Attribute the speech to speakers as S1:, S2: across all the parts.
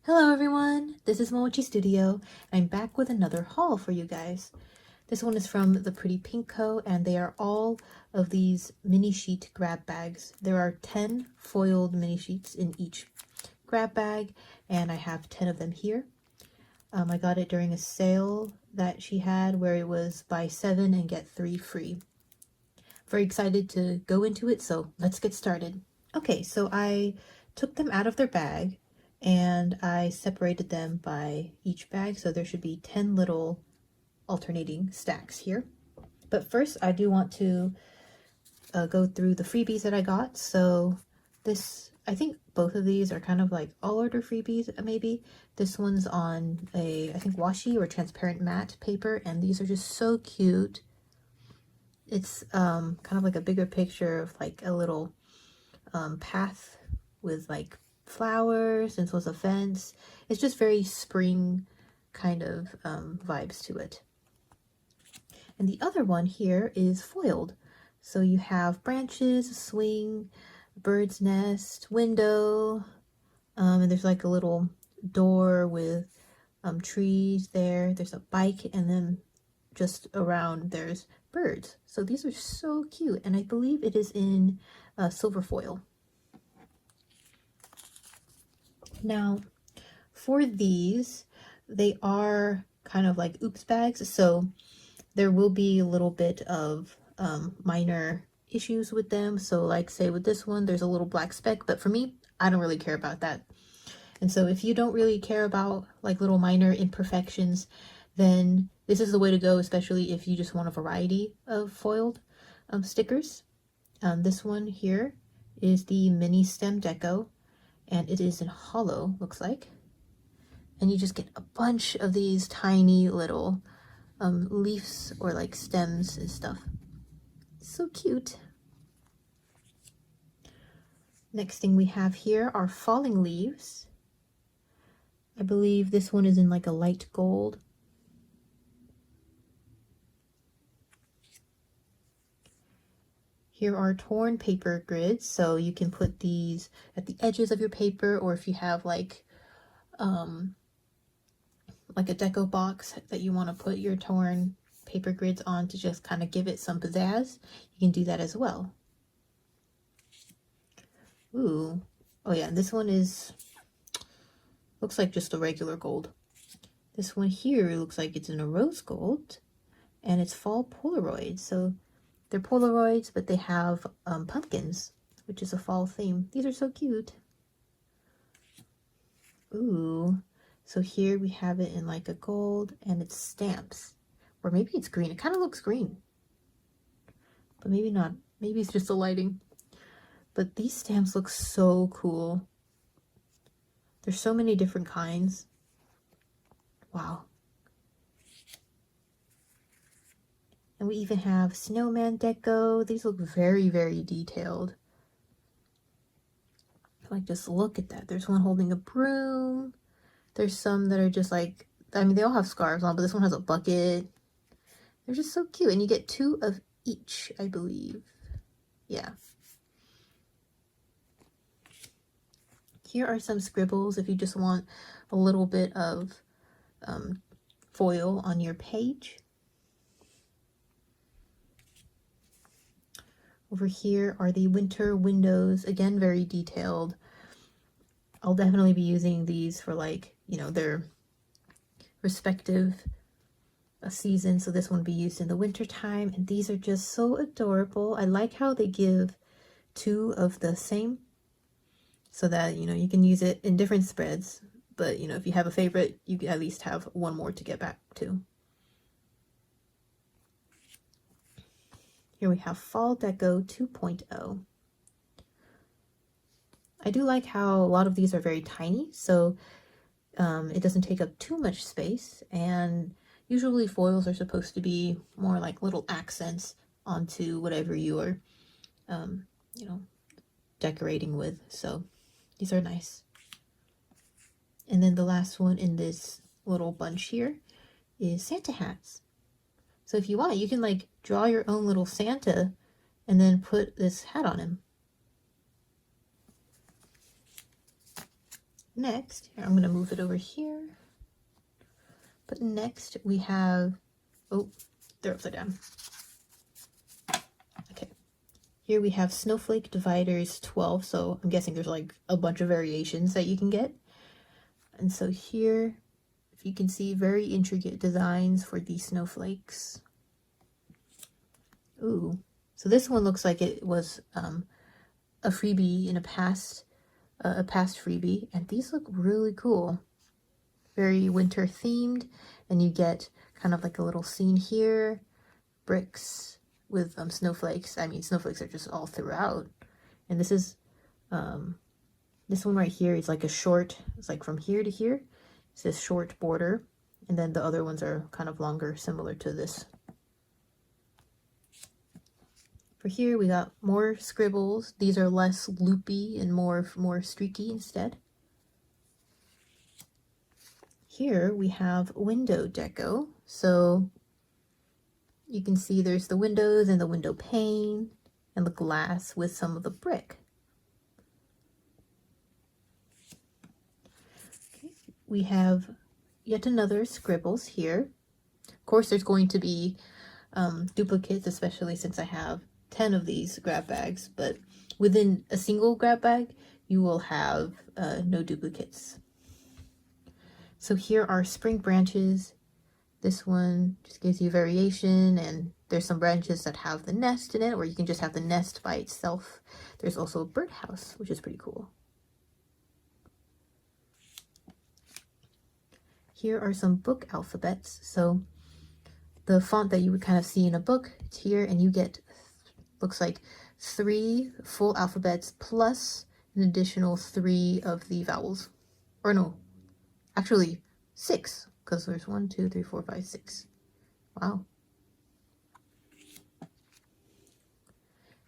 S1: Hello everyone, this is Momochi Studio. I'm back with another haul for you guys. This one is from the Pretty Pink Co. and they are all of these mini sheet grab bags. There are 10 foiled mini sheets in each grab bag and I have 10 of them here. I got it during a sale that she had where it was buy 7 and get 3 free. Very excited to go into it, so let's get started. Okay, so I took them out of their bag and I separated them by each bag, so there should be 10 little alternating stacks here. But first I do want to go through the freebies that I got. So this, I think both of these are kind of like all order freebies maybe. This one's on a, I think washi or transparent matte paper, and these are just so cute. It's kind of like a bigger picture of like a little path with like flowers, and so it's a fence. It's just very spring kind of vibes to it. And the other one here is foiled. So you have branches, a swing, bird's nest, window, and there's like a little door with trees there. There's a bike, and then just around there's birds. So these are so cute, and I believe it is in silver foil. Now for these, they are kind of like oops bags, so there will be a little bit of minor issues with them. So like say with this one, there's a little black speck, but for me, I don't really care about that. And so if you don't really care about like little minor imperfections, then this is the way to go, especially if you just want a variety of foiled stickers. This one here is the mini stem deco, and it is in hollow, looks like. And you just get a bunch of these tiny little leaves or like stems and stuff. So cute. Next thing we have here are falling leaves. I believe this one is in like a light gold. Here are torn paper grids, so you can put these at the edges of your paper, or if you have like a deco box that you want to put your torn paper grids on to just kind of give it some pizzazz, you can do that as well. Ooh, oh yeah, this one is, looks like just a regular gold. This one here looks like it's in a rose gold, and it's fall Polaroids. So they're Polaroids, but they have pumpkins, which is a fall theme. These are so cute. Ooh, so here we have it in like a gold, and it's stamps. Or maybe it's green. It kind of looks green. But maybe not. Maybe it's just the lighting. But these stamps look so cool. There's so many different kinds. Wow. And we even have snowman deco. These look very, very detailed. Like, just look at that. There's one holding a broom. There's some that are just like, I mean, they all have scarves on, but this one has a bucket. They're just so cute. And you get 2 of each, I believe. Yeah. Here are some scribbles if you just want a little bit of foil on your page. Over here are the winter windows, again very detailed. I'll definitely be using these for like, you know, their respective season. So this one will be used in the winter time, and these are just so adorable. I like how they give 2 of the same so that, you know, you can use it in different spreads, but you know, if you have a favorite, you at least have one more to get back to. Here we have Fall Deco 2.0. I do like how a lot of these are very tiny, so it doesn't take up too much space, and usually foils are supposed to be more like little accents onto whatever you are, you know, decorating with, so these are nice. And then the last one in this little bunch here is Santa hats. So if you want, you can like draw your own little Santa and then put this hat on him. Next, here, I'm going to move it over here. But next we have, oh, they're upside down. Okay. Here we have Snowflake Dividers 12. So I'm guessing there's like a bunch of variations that you can get. And so here, if you can see, very intricate designs for these snowflakes. Ooh. So this one looks like it was a freebie in a past freebie. And these look really cool. Very winter themed, and you get kind of like a little scene here, bricks with snowflakes. I mean, snowflakes are just all throughout. And this is this one right here is like a short, it's like from here to here. It's this short border, and then the other ones are kind of longer, similar to this. For here we got more scribbles. These are less loopy and more streaky instead. Here we have window deco. So you can see there's the windows and the window pane and the glass with some of the brick. Okay. We have yet another scribbles here. Of course, there's going to be duplicates, especially since I have 10 of these grab bags, but within a single grab bag, you will have no duplicates. So here are spring branches. This one just gives you variation, and there's some branches that have the nest in it, or you can just have the nest by itself. There's also a birdhouse, which is pretty cool. Here are some book alphabets. So the font that you would kind of see in a book, it's here, and you get, looks like 3 full alphabets plus an additional 3 of the vowels. Or no, actually 6, because there's 1, 2, 3, 4, 5, 6. Wow.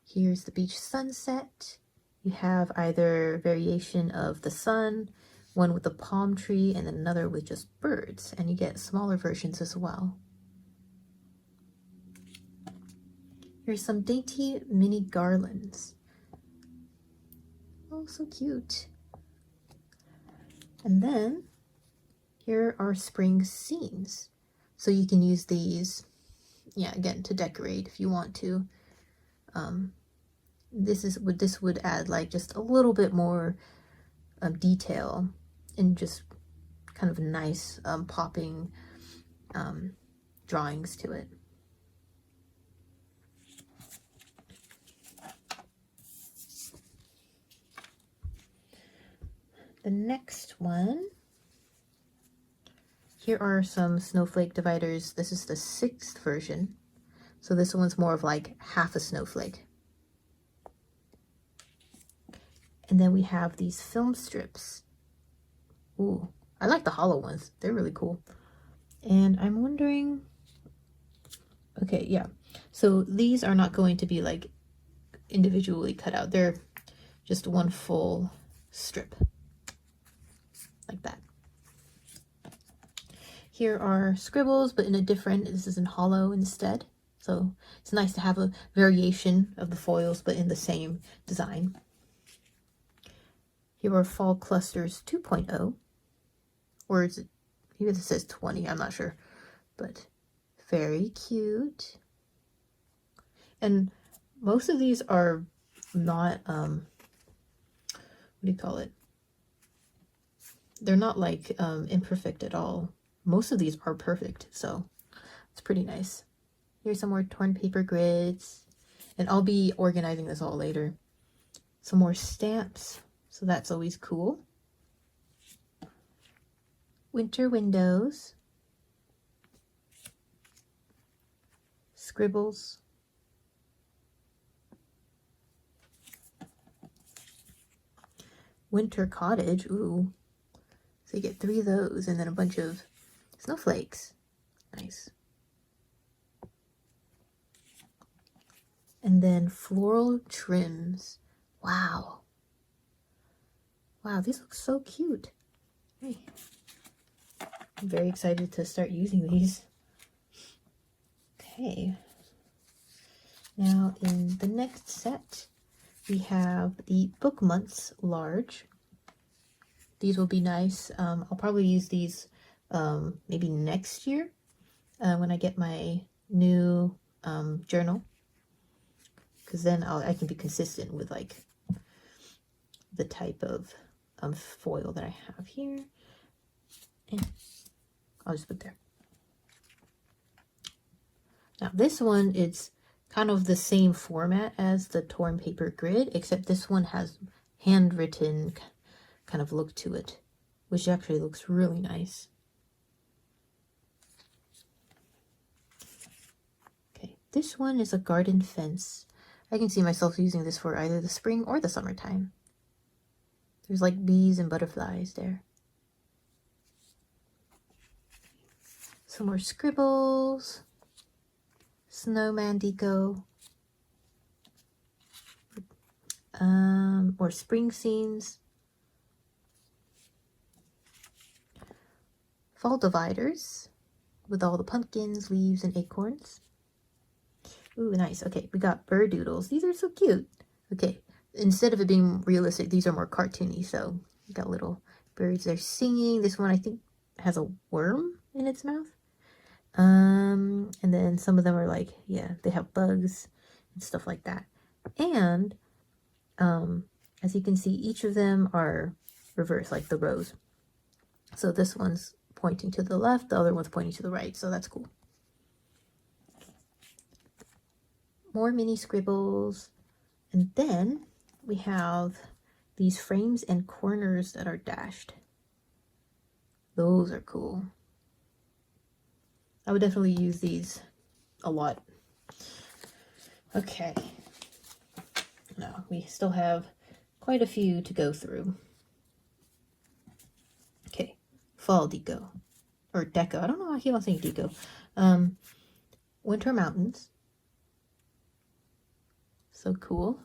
S1: Here's the beach sunset. You have either variation of the sun, one with a palm tree, and another with just birds, and you get smaller versions as well. Here's some dainty mini garlands. Oh, so cute. And then here are spring scenes. So you can use these, yeah, again, to decorate if you want to. This would add like just a little bit more detail and just kind of nice popping drawings to it. The next one, here are some snowflake dividers. This is the 6th version. So this one's more of like half a snowflake. And then we have these film strips. Ooh, I like the hollow ones. They're really cool. And I'm wondering, okay, yeah. So these are not going to be like individually cut out. They're just one full strip. Like that. Here are scribbles, but in a different, this is in hollow instead. So it's nice to have a variation of the foils, but in the same design. Here are Fall Clusters 2.0, or is it, maybe this says 20, I'm not sure, but very cute. And most of these are not, what do you call it? They're not like imperfect at all. Most of these are perfect, so it's pretty nice. Here's some more torn paper grids, and I'll be organizing this all later. Some more stamps, so that's always cool. Winter windows, scribbles, winter cottage, ooh. So you get 3 of those and then a bunch of snowflakes. Nice. And then floral trims. Wow. Wow, these look so cute. Hey. I'm very excited to start using these. Okay. Now in the next set, we have the Book Months Large. These will be nice. I'll probably use these maybe next year when I get my new journal, because then I can be consistent with like the type of foil that I have here. And I'll just put there. Now this one, it's kind of the same format as the torn paper grid, except this one has handwritten kind of look to it, which actually looks really nice. Okay, this one is a garden fence. I can see myself using this for either the spring or the summertime. There's like bees and butterflies there. Some more scribbles. Snowman deco. More spring scenes. Fall dividers with all the pumpkins, leaves, and acorns. Ooh, nice. Okay, we got bird doodles. These are so cute. Okay, instead of it being realistic, these are more cartoony. So we got little birds. They're singing. This one, I think, has a worm in its mouth. And then some of them are like, yeah, they have bugs and stuff like that. And as you can see, each of them are reversed, like the rows. So this one's pointing to the left, the other one's pointing to the right, so that's cool. More mini scribbles. And then we have these frames and corners that are dashed. Those are cool. I would definitely use these a lot. Okay. Now, we still have quite a few to go through. Okay, fall deco. Or deco. I don't know why I keep on saying deco. Winter mountains. So cool.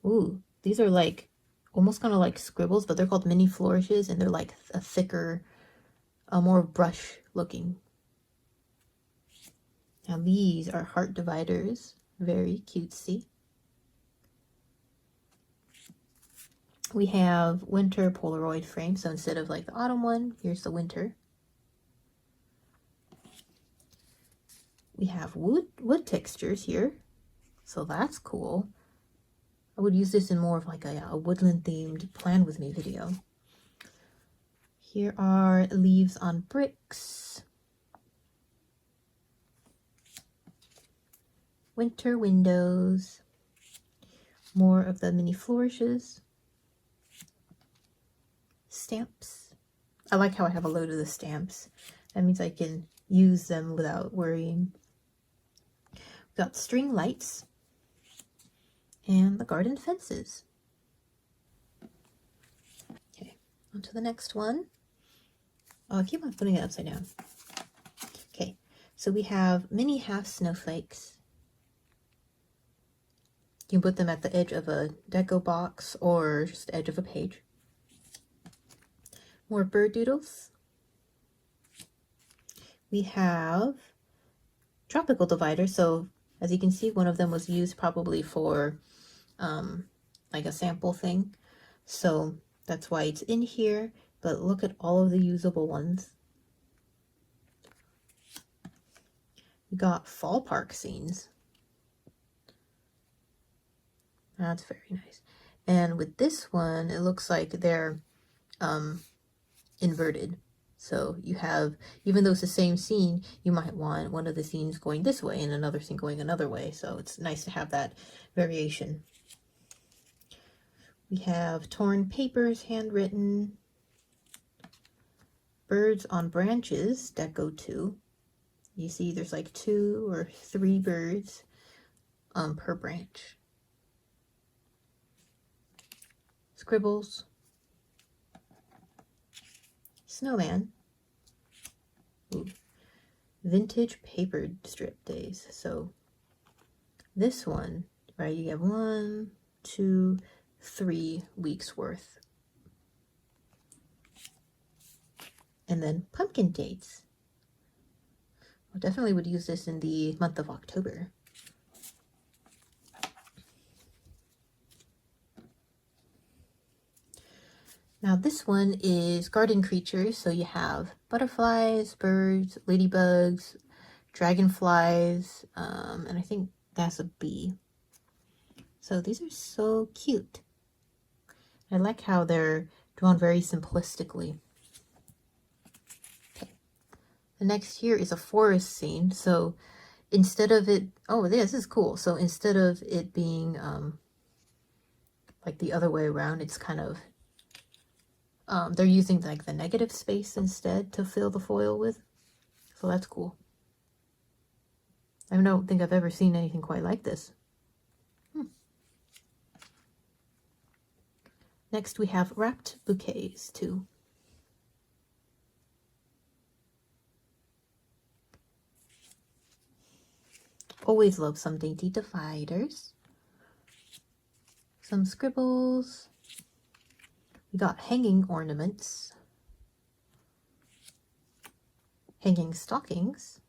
S1: Ooh, these are like almost kind of like scribbles, but they're called mini flourishes, and they're like a thicker, more brush looking. Now these are heart dividers. Very cutesy. We have winter Polaroid frame. So instead of like the autumn one, here's the winter. We have wood textures here. So that's cool. I would use this in more of like a woodland themed plan with me video. Here are leaves on bricks. Winter windows. More of the mini flourishes. Stamps. I like how I have a load of the stamps. That means I can use them without worrying. We've got string lights. And the garden fences. Okay, on to the next one. Oh, I keep on putting it upside down. Okay, so we have mini half snowflakes. You can put them at the edge of a deco box or just the edge of a page. More bird doodles. We have tropical dividers. So as you can see, one of them was used probably for like a sample thing. So that's why it's in here. But look at all of the usable ones. We got fall park scenes. That's very nice. And with this one, it looks like they're inverted. So you have, even though it's the same scene, you might want one of the scenes going this way and another scene going another way. So it's nice to have that variation. We have torn papers, handwritten. Birds on branches, deco 2. You see there's like 2 or 3 birds per branch. Scribbles. Snowman. Ooh. Vintage paper strip days. So this one, right, you have 1, 2, 3 weeks worth. And then pumpkin dates. I definitely would use this in the month of October. Now this one is garden creatures, so you have butterflies, birds, ladybugs, dragonflies, and I think that's a bee. So these are so cute. I like how they're drawn very simplistically. Okay. The next here is a forest scene. So instead of it, oh, this is cool. So instead of it being like the other way around, it's kind of, they're using like the negative space instead to fill the foil with. So that's cool. I don't think I've ever seen anything quite like this. Next we have wrapped bouquets too. Always love some dainty dividers. Some scribbles. We got hanging ornaments. Hanging stockings.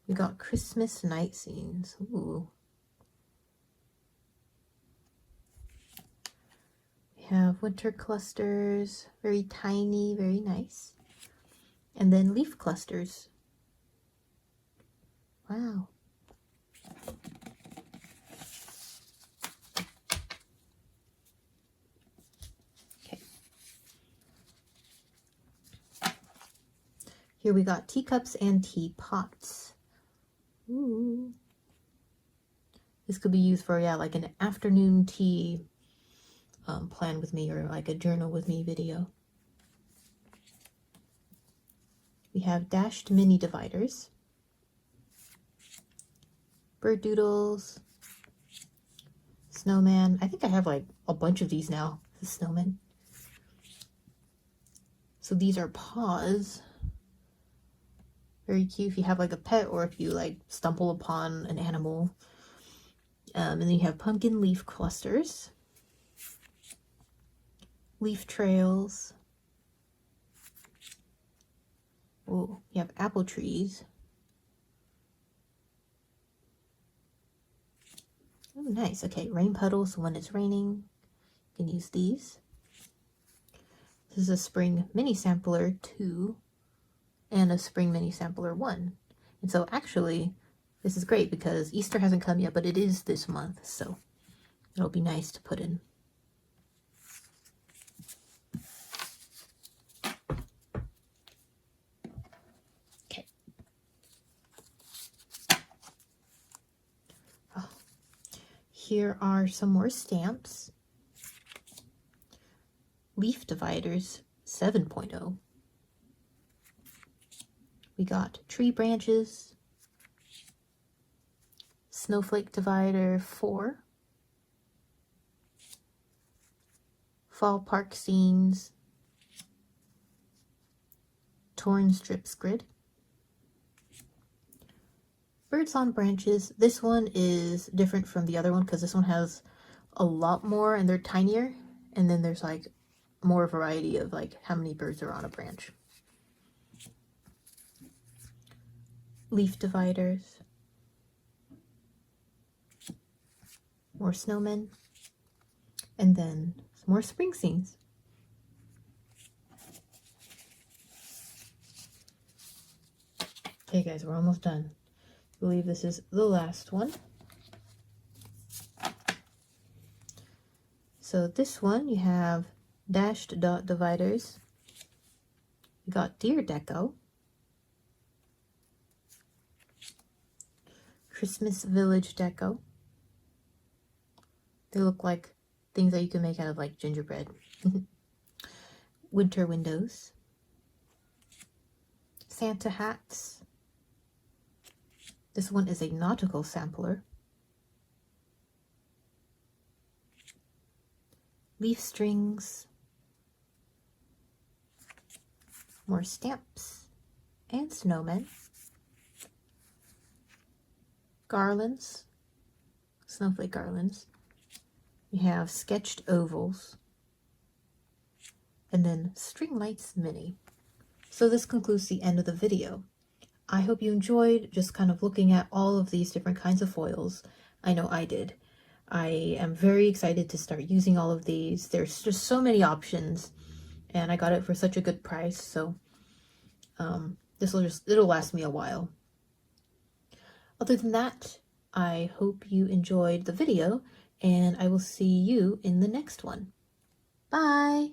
S1: We got Christmas night scenes. Ooh. We have winter clusters, very tiny, very nice. And then leaf clusters. Wow. Okay. Here we got teacups and teapots. Ooh. This could be used for, yeah, like an afternoon tea plan with me, or like a journal with me video. We have dashed mini dividers, bird doodles, snowman. I think I have like a bunch of these now, the snowman. So these are paws. Very cute if you have like a pet, or if you like stumble upon an animal. And then you have pumpkin leaf clusters, leaf trails. Oh, you have apple trees. Oh, nice. Okay, rain puddles. So when it's raining, you can use these. This is a spring mini sampler 2 and a spring mini sampler 1. And so actually, this is great because Easter hasn't come yet, but it is this month, so it'll be nice to put in. Okay. Oh. Here are some more stamps. Leaf dividers 7.0. We got tree branches, snowflake divider 4, fall park scenes, torn strips grid, birds on branches. This one is different from the other one because this one has a lot more and they're tinier, and then there's like more variety of like how many birds are on a branch. Leaf dividers, more snowmen, and then some more spring scenes. Okay guys, we're almost done. I believe this is the last one. So this one you have dashed dot dividers. You got deer deco, Christmas village deco. They look like things that you can make out of like gingerbread. Winter windows, Santa hats. This one is a nautical sampler. Leaf strings, more stamps and snowmen, garlands, snowflake garlands. We have sketched ovals, and then string lights mini. So this concludes the end of the video. I hope you enjoyed just kind of looking at all of these different kinds of foils. I know I did. I am very excited to start using all of these. There's just so many options, and I got it for such a good price, so it'll last me a while. Other than that, I hope you enjoyed the video, and I will see you in the next one. Bye!